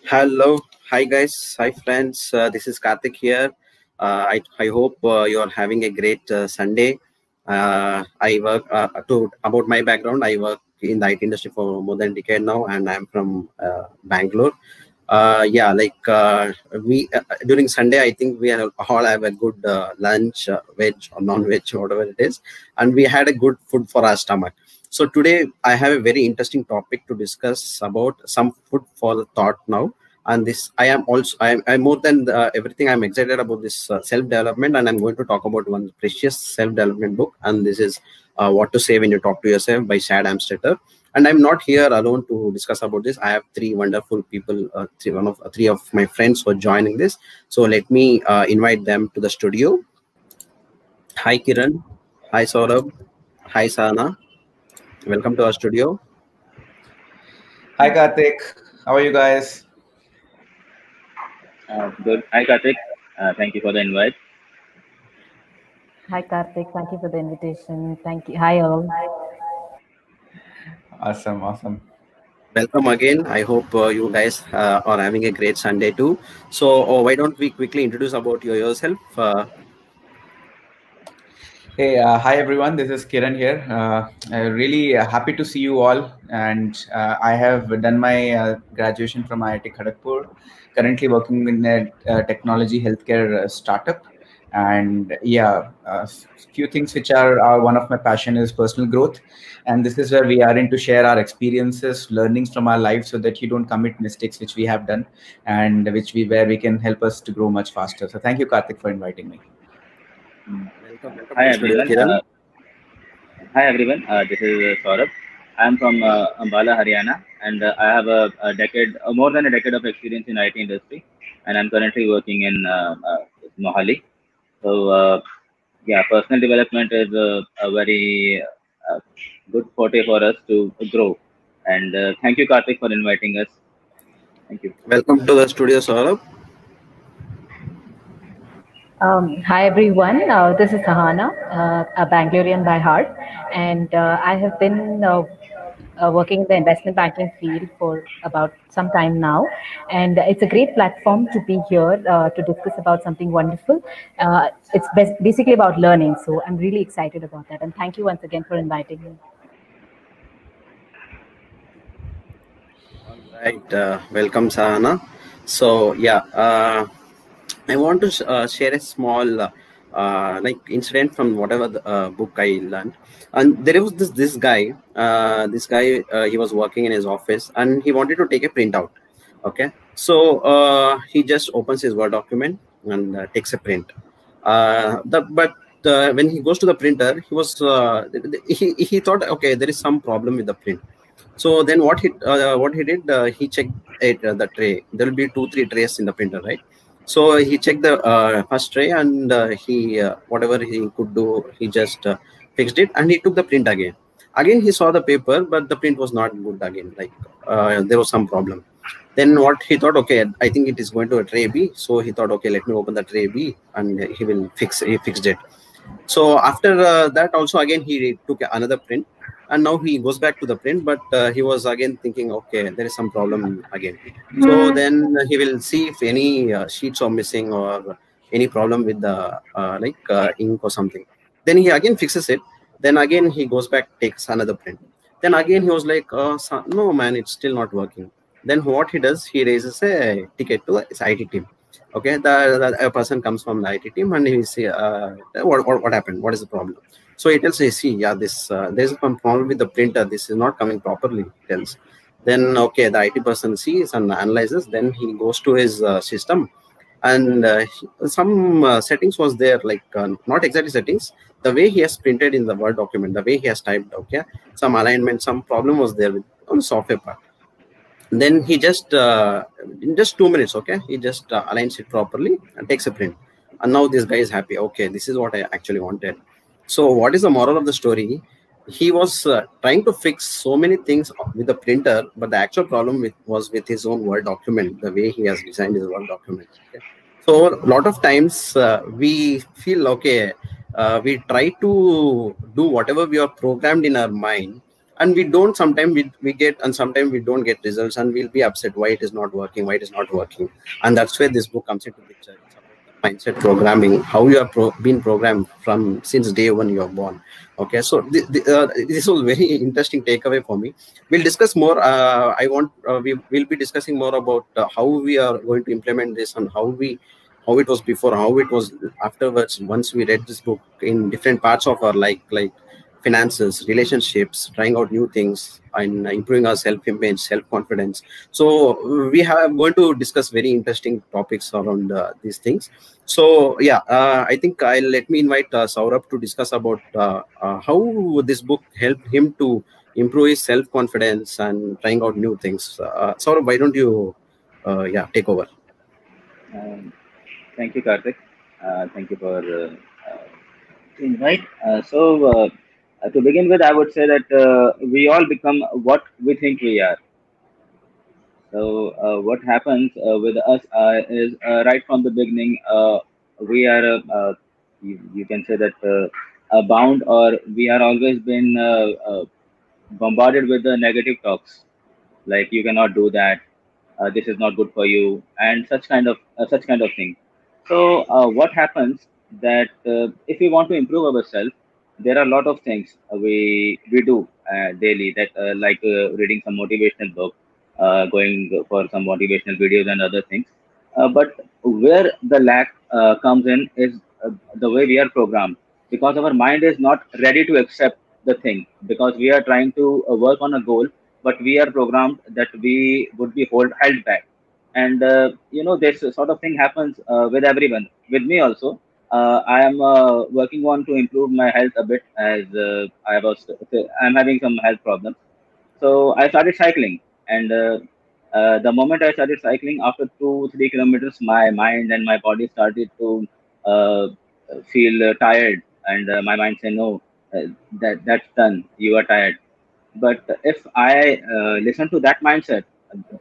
Hello, hi guys, hi friends. This is Karthik here. I hope you are having a great Sunday. I work to about my background. I work in the IT industry for more than a decade now, and I'm from Bangalore. Yeah, we during Sunday, I think we all have a good lunch, veg or non-veg, whatever it is, and we had a good food for our stomach. So today I have a very interesting topic to discuss about some food for the thought now. And this I am also I'm more than everything. I'm excited about this self-development, and I'm going to talk about one precious self-development book. And this is What to Say When You Talk to Yourself by Shad Amstetter. And I'm not here alone to discuss about this. I have three wonderful people, three of my friends who are joining this. So let me invite them to the studio. Hi Kiran, hi Saurabh, hi Sana. Welcome to our studio. Hi Karthik, how are you guys? Good. Hi, Karthik. Thank you for the invite. Hi Karthik, thank you for the invitation. Thank you. Hi all. Awesome. Welcome again. I hope you guys are having a great Sunday too. So why don't we quickly introduce about yourself? Hey, hi everyone. This is Kiran here. Really happy to see you all. And I have done my graduation from IIT Kharagpur. Currently working in a technology healthcare startup. And yeah, few things which are one of my passion is personal growth. And this is where we are in to share our experiences, learnings from our life, so that you don't commit mistakes which we have done, and where we can help us to grow much faster. So thank you, Karthik, for inviting me. Welcome Hi, to studio, everyone. Kiran. Hi, everyone. This is Saurabh. I'm from Ambala, Haryana, and I have a decade, more than a decade of experience in IT industry, and I'm currently working in Mohali. So, yeah, personal development is a very good forte for us to grow. And thank you, Karthik, for inviting us. Thank you. Welcome to the studio, Saurabh. Hi everyone, this is Sahana, a Bangalorean by heart, and I have been working in the investment banking field for about some time now, and it's a great platform to be here to discuss about something wonderful. It's basically about learning, so I'm really excited about that, and thank you once again for inviting me. All right, welcome, Sahana. So yeah, I want to share a small incident from whatever the, book I learned. And there was this guy. He was working in his office, and he wanted to take a printout. Okay, so he just opens his Word document and takes a print. But when he goes to the printer, he thought, okay, there is some problem with the print. So then what he did, he checked the tray. There will be 2-3 trays in the printer, right? So he checked the first tray, and he whatever he could do, he just fixed it, and he took the print again. Again, he saw the paper, but the print was not good again. There was some problem. Then what he thought, okay, I think it is going to a tray B. So he thought, okay, let me open the tray B, and he fixed it. So after that, also again he took another print, and now he goes back to the print, but he was again thinking, okay, there is some problem again. So then he will see if any sheets are missing or any problem with the ink or something. Then he again fixes it. Then again he goes back, takes another print. Then again he was like, no man, it's still not working. Then what he does, he raises a ticket to his IT team. Okay, a person comes from the IT team, and he say, what happened? What is the problem? So he tells, see, yeah, there's a problem with the printer. This is not coming properly. He tells. Then okay, the IT person sees and analyzes. Then he goes to his system, and some settings was there, not exactly settings. The way he has printed in the Word document, the way he has typed, okay, some alignment, some problem was there with on the software part. Then he just in just 2 minutes, okay, he just aligns it properly and takes a print, and now this guy is happy. Okay, this is what I actually wanted. So what is the moral of the story? He was trying to fix so many things with the printer, but the actual problem was with his own Word document, the way he has designed his Word document. Okay? So a lot of times we feel, okay, we try to do whatever we are programmed in our mind, and we don't, sometimes we get, and sometimes we don't get results, and we'll be upset why it is not working, why it is not working. And that's where this book comes into picture. It's about the mindset programming, how you have been programmed from since day one you are born. Okay, so this was very interesting takeaway for me. We'll discuss more. I want we will be discussing more about how we are going to implement this, and how it was before, how it was afterwards, once we read this book, in different parts of our life, like finances, relationships, trying out new things, and improving our self-image, self-confidence. So we have going to discuss very interesting topics around these things. So yeah, I think let me invite Saurabh to discuss about how this book helped him to improve his self-confidence and trying out new things. Saurabh, why don't you take over? Thank you, Karthik. Thank you for the invite. To begin with, I would say that we all become what we think we are. So, what happens with us is right from the beginning, we are, you can say that, bound, or we are always been bombarded with the negative talks, like you cannot do that, this is not good for you, and such kind of thing. So what happens that if we want to improve ourselves, there are a lot of things we do daily, that like reading some motivational book, going for some motivational videos and other things. But where the lack comes in is the way we are programmed, because our mind is not ready to accept the thing, because we are trying to work on a goal, but we are programmed that we would be held back. And this sort of thing happens with everyone, with me also. I am working on to improve my health a bit, as I'm having some health problems. So I started cycling, and the moment I started cycling, after 2 3 kilometers, my mind and my body started to uh, feel tired, and my mind said, no, that's done, you are tired. But if I listen to that mindset,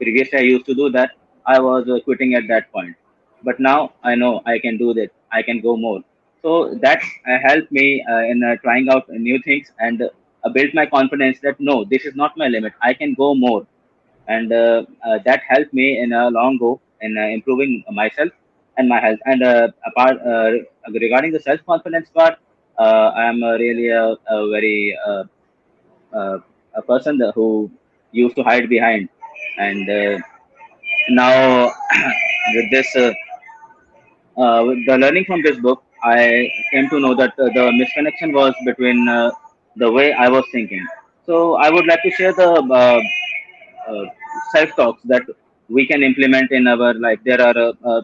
previously I used to do that, I was quitting at that point. But now I know I can do that, I can go more. So that helped me in trying out new things, and built my confidence that no, this is not my limit, I can go more. And that helped me in a long go in improving myself and my health. And apart regarding the self confidence part, I am really a very uh, a person who used to hide behind. And now, with this, with the learning from this book, I came to know that the misconnection was between the way I was thinking. So I would like to share the uh, self talks that we can implement in our life. There are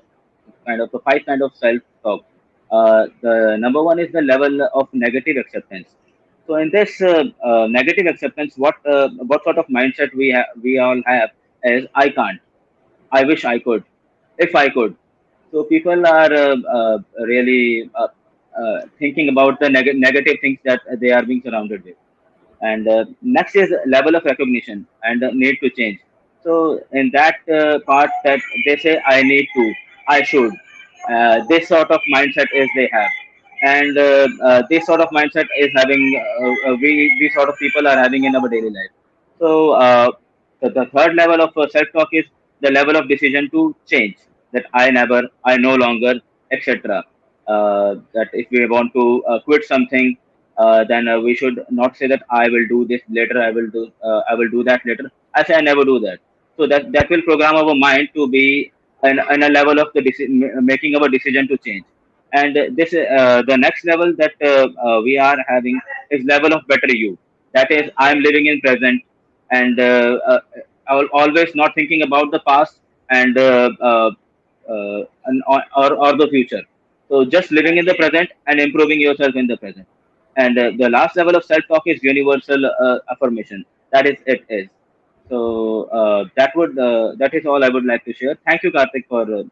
kind of five kind of self talk. The number one is the level of negative acceptance. So in this negative acceptance, what sort of mindset we all have is, I can't, I wish I could, if I could. So people are really thinking about the negative things that they are being surrounded with. And next is level of recognition and need to change. So in that part, that they say, I need to, I should, this sort of mindset is they have. And this sort of mindset is having, we sort of people are having in our daily life. So the third level of self talk is the level of decision to change, that I never, I no longer, etc. That if we want to quit something, then we should not say that I will do this later, I will do that later. I say I never do that. So that will program our mind to be in a level of the making our decision to change. And this the next level that we are having is level of better you. That is, I'm living in present, and always not thinking about the past, and or the future. So just living in the present and improving yourself in the present. And the last level of self talk is universal affirmation. That is, it is. So that is all I would like to share. Thank you, Karthik, for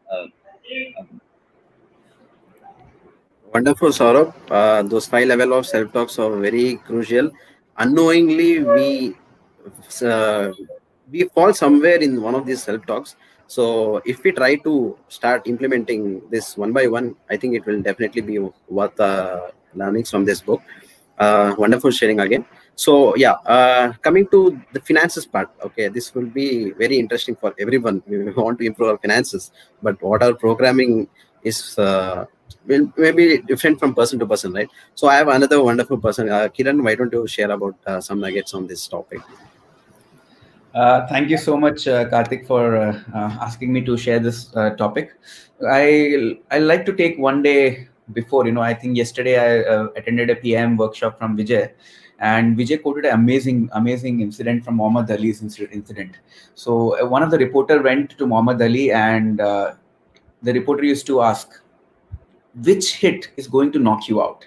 Wonderful, Saurabh. Those 5 level of self-talks are very crucial. Unknowingly, uh, we fall somewhere in one of these self-talks. So if we try to start implementing this one by one, I think it will definitely be worth learnings from this book. Wonderful sharing again. So yeah, coming to the finances part. Okay, this will be very interesting for everyone. We want to improve our finances, but what our programming is will maybe different from person to person, right? So I have another wonderful person, Kiran. Why don't you share about some nuggets on this topic? Thank you so much, Karthik, for asking me to share this topic. I like to take one day before. I think yesterday I attended a PM workshop from Vijay, and Vijay quoted an amazing incident from Muhammad Ali's incident. So one of the reporter went to Muhammad Ali, and the reporter used to ask, which hit is going to knock you out?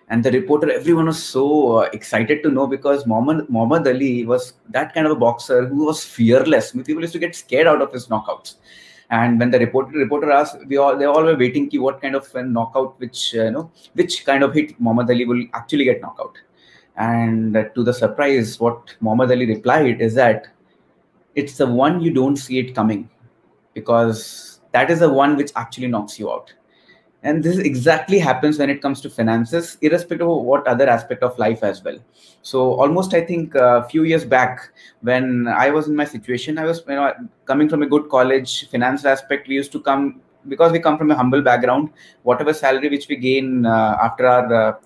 And the reporter, everyone was so excited to know, because Muhammad Ali was that kind of a boxer who was fearless. I mean, people used to get scared out of his knockouts. And when the reporter asked, they all were waiting ki what kind of a knockout, which kind of hit Muhammad Ali will actually get knockout. And to the surprise, what Muhammad Ali replied is that it's the one you don't see it coming, because that is the one which actually knocks you out. And this exactly happens when it comes to finances, irrespective of what other aspect of life as well. So almost, I think a few years back, when I was in my situation, I was coming from a good college. Finance aspect, we used to come, because we come from a humble background. Whatever salary which we gain after our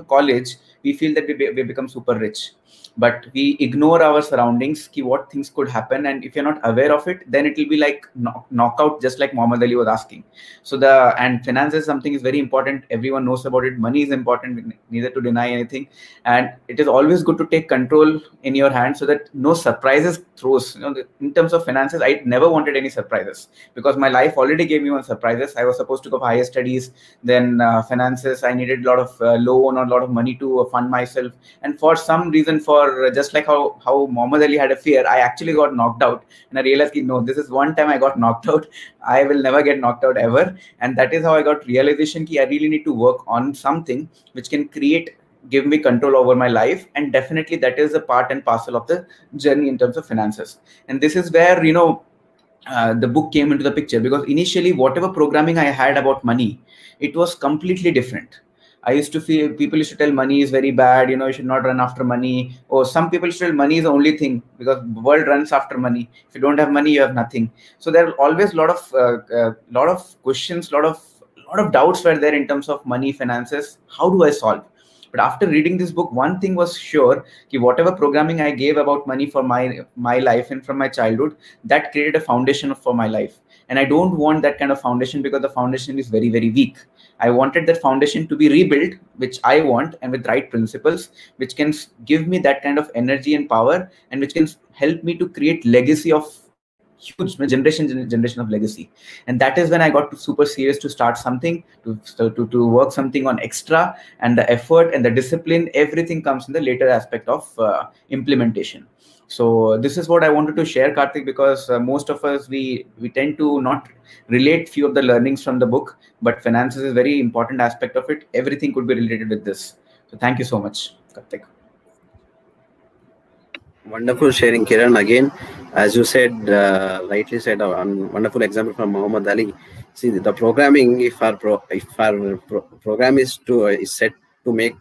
college, we feel that we become super rich. But we ignore our surroundings, what things could happen, and if you're not aware of it, then it will be like knockout, just like Muhammad Ali was asking. So and finance is something is very important. Everyone knows about it. Money is important, neither to deny anything, and it is always good to take control in your hand so that no surprises throws. In terms of finances, I never wanted any surprises, because my life already gave me one surprises. I was supposed to go for higher studies, then finances, I needed a lot of loan or a lot of money to fund myself, and for some reason, just like how Muhammad Ali had a fear, I actually got knocked out, and I realized, no, this is one time I got knocked out. I will never get knocked out ever. And that is how I got realization I really need to work on something which can give me control over my life. And definitely that is a part and parcel of the journey in terms of finances. And this is where the book came into the picture, because initially whatever programming I had about money, it was completely different. I used to feel people used to tell money is very bad, you should not run after money. Or some people used to tell money is the only thing, because the world runs after money. If you don't have money, you have nothing. So there are always a lot of questions, lot of doubts were there in terms of money, finances. How do I solve? But after reading this book, one thing was sure, whatever programming I gave about money for my life and from my childhood, that created a foundation for my life. And I don't want that kind of foundation, because the foundation is very, very weak. I wanted that foundation to be rebuilt, which I want, and with right principles, which can give me that kind of energy and power, and which can help me to create legacy of huge generation of legacy. And that is when I got super serious to start something, to work something on extra, and the effort and the discipline, everything comes in the later aspect of implementation. So this is what I wanted to share, Karthik, because most of us, we tend to not relate few of the learnings from the book, but finances is a very important aspect of it. Everything could be related with this. So thank you so much, Karthik. Wonderful sharing, Kiran. Again, as you said, rightly said, a wonderful example from Muhammad Ali. See, the programming, if our program is set to make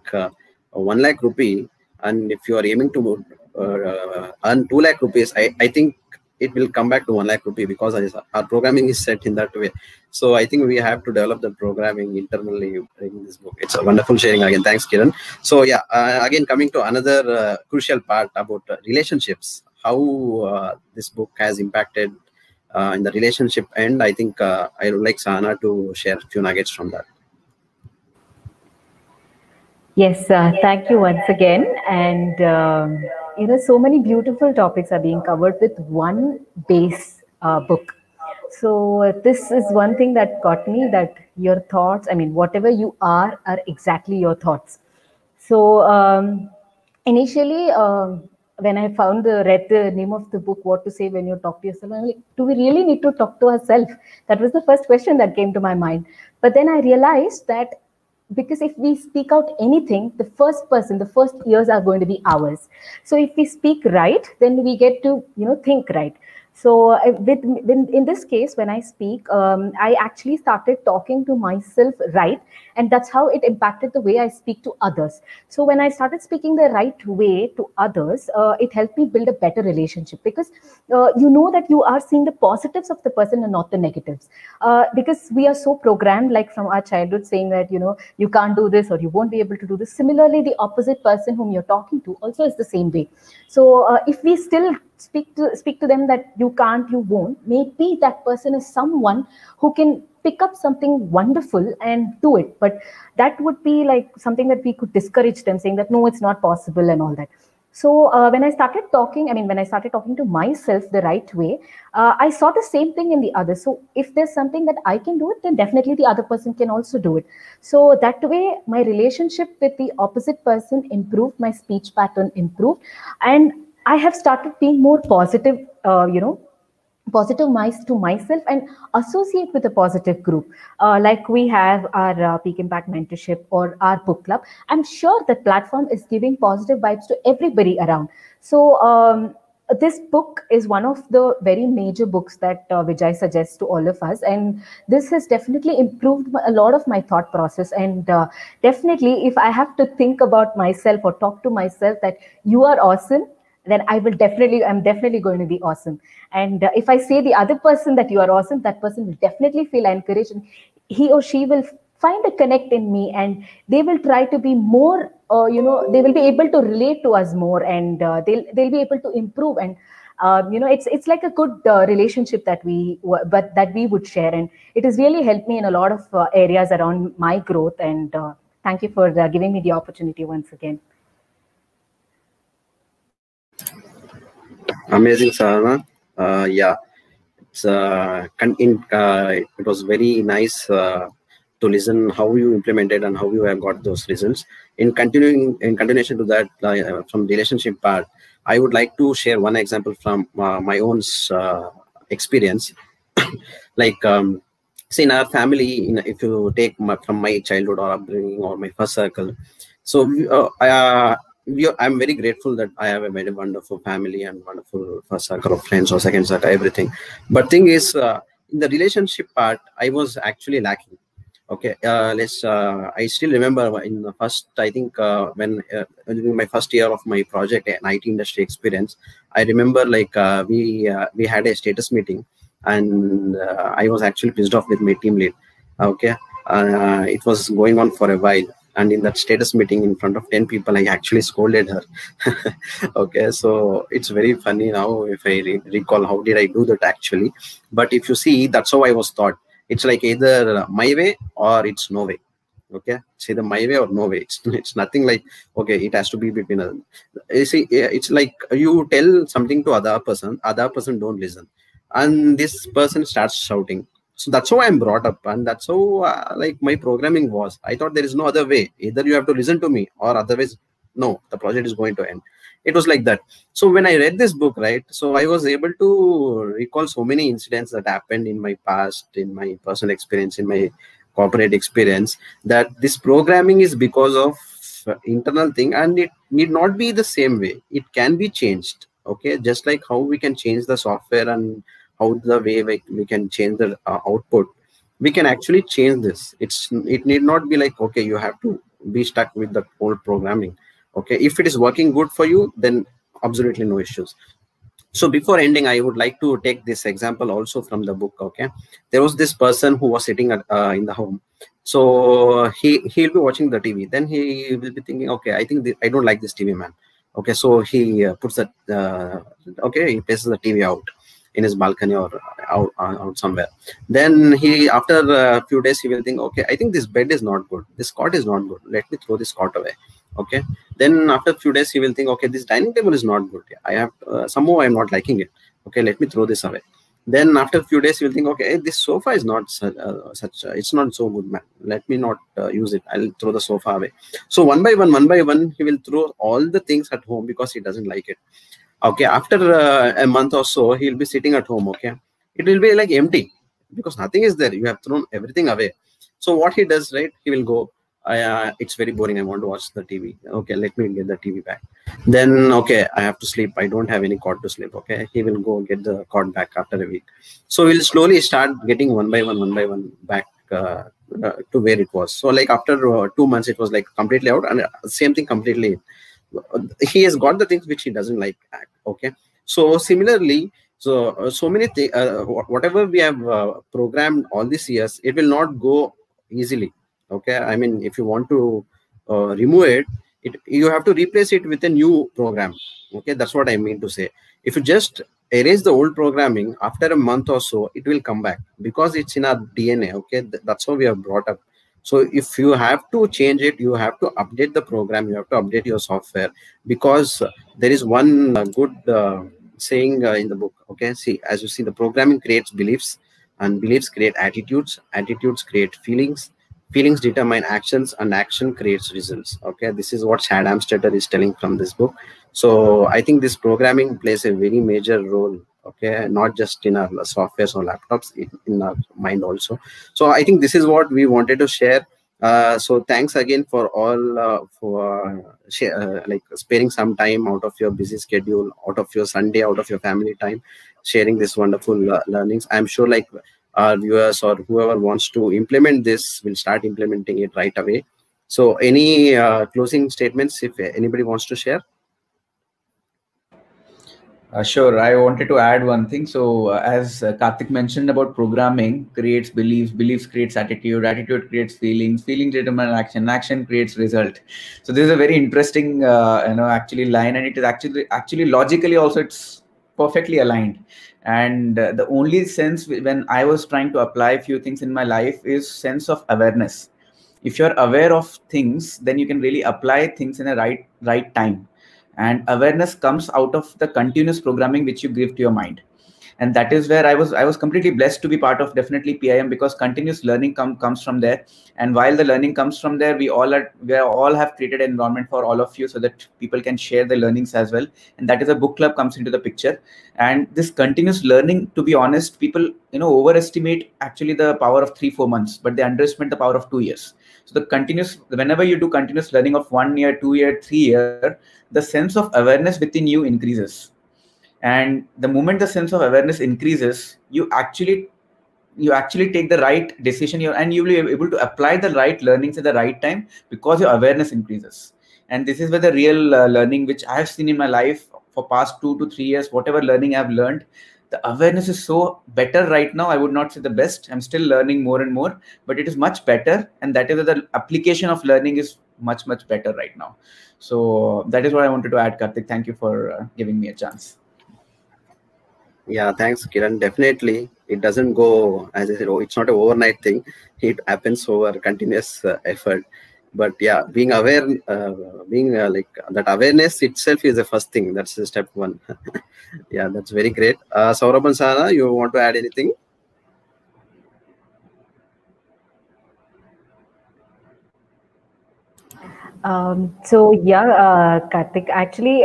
1 lakh rupee, and if you are aiming to earn 2 lakh rupees, I think it will come back to 1 lakh rupee, because our programming is set in that way. So I think we have to develop the programming internally in this book. It's a wonderful sharing again. Thanks, Kiran. So yeah, again, coming to another crucial part about relationships, how this book has impacted in the relationship. And I think I would like Sana to share a few nuggets from that. Yes, thank you once again. And, so many beautiful topics are being covered with one base book. So this is one thing that got me, that your thoughts, whatever you are exactly your thoughts. So initially, when I read the name of the book, What to Say When You Talk to Yourself, I'm like, do we really need to talk to ourselves? That was the first question that came to my mind. But then I realized that, because if we speak out anything, the first ears are going to be ours. So if we speak right, then we get to, think right. So in this case, when I speak, I actually started talking to myself right, and that's how it impacted the way I speak to others. So when I started speaking the right way to others, it helped me build a better relationship, because you know that you are seeing the positives of the person and not the negatives. Because we are so programmed, like from our childhood, saying that you can't do this or you won't be able to do this. Similarly, the opposite person whom you're talking to also is the same way. So if we still speak to them that you can't, you won't, maybe that person is someone who can pick up something wonderful and do it. But that would be like something that we could discourage them, saying that no, it's not possible and all that. So when I started talking, when I started talking to myself the right way, I saw the same thing in the other. So if there's something that I can do it, then definitely the other person can also do it. So that way, my relationship with the opposite person improved, my speech pattern improved, and I have started being more positive, positive to myself, and associate with a positive group. Like we have our Peak Impact Mentorship or our book club. I'm sure that platform is giving positive vibes to everybody around. So this book is one of the very major books that Vijay suggests to all of us. And this has definitely improved a lot of my thought process. And definitely, if I have to think about myself or talk to myself that you are awesome, then I'm definitely going to be awesome. And if I say the other person that you are awesome, that person will definitely feel encouraged, and he or she will find a connect in me, and they will try to be more, they will be able to relate to us more, and they'll be able to improve. And it's like a good relationship that we would share, and it has really helped me in a lot of areas around my growth. And thank you for giving me the opportunity once again. Amazing, Sarana. Yeah, it's it was very nice to listen how you implemented and how you have got those results. In continuation to that, from relationship part, I would like to share one example from my own experience. Like, see, in our family, if you take from my childhood or upbringing or my first circle, so I'm very grateful that I have a very wonderful family and wonderful first circle of friends or second circle, everything. But thing is, in the relationship part, I was actually lacking. Okay, I still remember in the first, I think when during my first year of my project, an IT industry experience, I remember like we had a status meeting, and I was actually pissed off with my team lead. Okay, it was going on for a while. And in that status meeting in front of 10 people, I actually scolded her. Okay, so it's very funny now if I recall how did I do that actually. But if you see, that's how I was taught. It's like either my way or it's no way. Okay, it's either my way or no way. It's nothing like, okay, it has to be between us. You see, it's like you tell something to other person don't listen, and this person starts shouting. So that's how I'm brought up, and that's how like my programming was. I thought there is no other way. Either you have to listen to me, or otherwise, no, the project is going to end. It was like that. So when I read this book, right, so I was able to recall so many incidents that happened in my past, in my personal experience, in my corporate experience, that this programming is because of internal thing, and it need not be the same way. It can be changed. Okay, just like how we can change the software and how the way we can change the output, we can actually change this. It need not be like, okay, you have to be stuck with the old programming. Okay, if it is working good for you, then absolutely no issues. So before ending, I would like to take this example also from the book. Okay, there was this person who was sitting at, in the home. So he'll be watching the TV. Then he will be thinking, okay, I think I don't like this TV, man. Okay, so he puts that okay, he places the TV out in his balcony or out somewhere. Then he, after a few days, he will think, okay, I think this bed is not good, this cot is not good, let me throw this cot away. Okay, then after a few days he will think, okay, this dining table is not good, I have somehow I'm not liking it, okay, let me throw this away. Then after a few days he will think, okay, this sofa is not it's not so good, man, let me not use it, I'll throw the sofa away. So one by one he will throw all the things at home because he doesn't like it. Okay, after a month or so, he'll be sitting at home. Okay, it will be like empty because nothing is there. You have thrown everything away. So what he does, right? He will go, it's very boring. I want to watch the TV. Okay, let me get the TV back. Then okay, I have to sleep. I don't have any cord to sleep. Okay, he will go get the cord back after a week. So we'll slowly start getting one by one back to where it was. So like after 2 months, it was like completely out, and same thing completely. He has got the things which he doesn't like. Okay, so similarly, so many things. Whatever we have programmed all these years, it will not go easily. Okay, I mean, if you want to remove it, you have to replace it with a new program. Okay, that's what I mean to say. If you just erase the old programming after a month or so, it will come back because it's in our DNA. Okay, that's how we are brought up. So if you have to change it, you have to update the program, you have to update your software, because there is one good saying in the book. Okay, see, as you see, the programming creates beliefs, and beliefs create attitudes, attitudes create feelings, feelings determine actions, and action creates results. Okay, this is what Shad Amstetter is telling from this book. So I think this programming plays a very major role. Okay, not just in our softwares or laptops, in our mind also. So I think this is what we wanted to share. So thanks again for all for like sparing some time out of your busy schedule, out of your Sunday, out of your family time, sharing this wonderful learnings. I'm sure like our viewers or whoever wants to implement this will start implementing it right away. So any closing statements if anybody wants to share? Sure. I wanted to add one thing. So as Karthik mentioned about programming creates beliefs, beliefs creates attitude, attitude creates feelings, feelings determine action, action creates result. So this is a very interesting, actually line, and it is actually logically also it's perfectly aligned. And the only sense when I was trying to apply a few things in my life is sense of awareness. If you're aware of things, then you can really apply things in a right time. And awareness comes out of the continuous programming which you give to your mind. And that is where I was completely blessed to be part of definitely PIM, because continuous learning comes from there. And while the learning comes from there, we all have created an environment for all of you so that people can share their learnings as well. And that is a book club comes into the picture. And this continuous learning, to be honest, people overestimate actually the power of 3-4 months, but they underestimate the power of 2 years. So whenever you do continuous learning of 1 year, 2 year, 3 year, the sense of awareness within you increases. And the moment the sense of awareness increases, you actually take the right decision, and you will be able to apply the right learnings at the right time because your awareness increases. And this is where the real learning, which I have seen in my life for past 2 to 3 years, whatever learning I've learned, the awareness is so better right now. I would not say the best. I'm still learning more and more, but it is much better. And that is where the application of learning is much, much better right now. So that is what I wanted to add, Karthik. Thank you for giving me a chance. Yeah, thanks, Kiran. Definitely, it doesn't go, as I said, it's not an overnight thing. It happens over continuous effort. But yeah, being aware, like that awareness itself is the first thing. That's step one. Yeah, that's very great. Saurabh and Sana, you want to add anything? So yeah, Karthik, actually,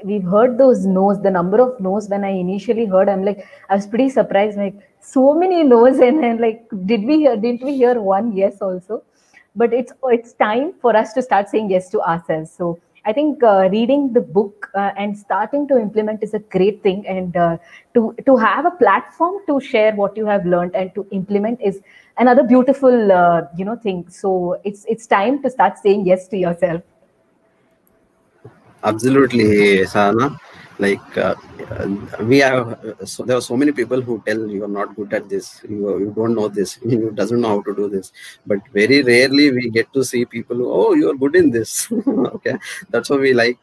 we've heard those no's, the number of no's. When I initially heard, I was pretty surprised, like so many no's, and then like, didn't we hear one yes also? But it's time for us to start saying yes to ourselves. So I think reading the book and starting to implement is a great thing, and to have a platform to share what you have learned and to implement is another beautiful thing. So it's time to start saying yes to yourself. Absolutely, Sana. Like we have, so there are so many people who tell you are not good at this, you don't know this, you doesn't know how to do this. But very rarely we get to see people who, oh, you are good in this. Okay, that's why we like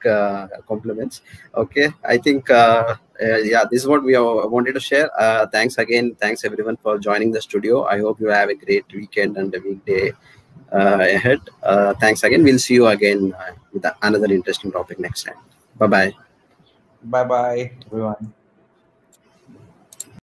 compliments. Okay, I think yeah, this is what we wanted to share. Thanks again, thanks everyone for joining the studio. I hope you have a great weekend and a weekday ahead. Thanks again. We'll see you again with another interesting topic next time. Bye bye. Bye bye, everyone.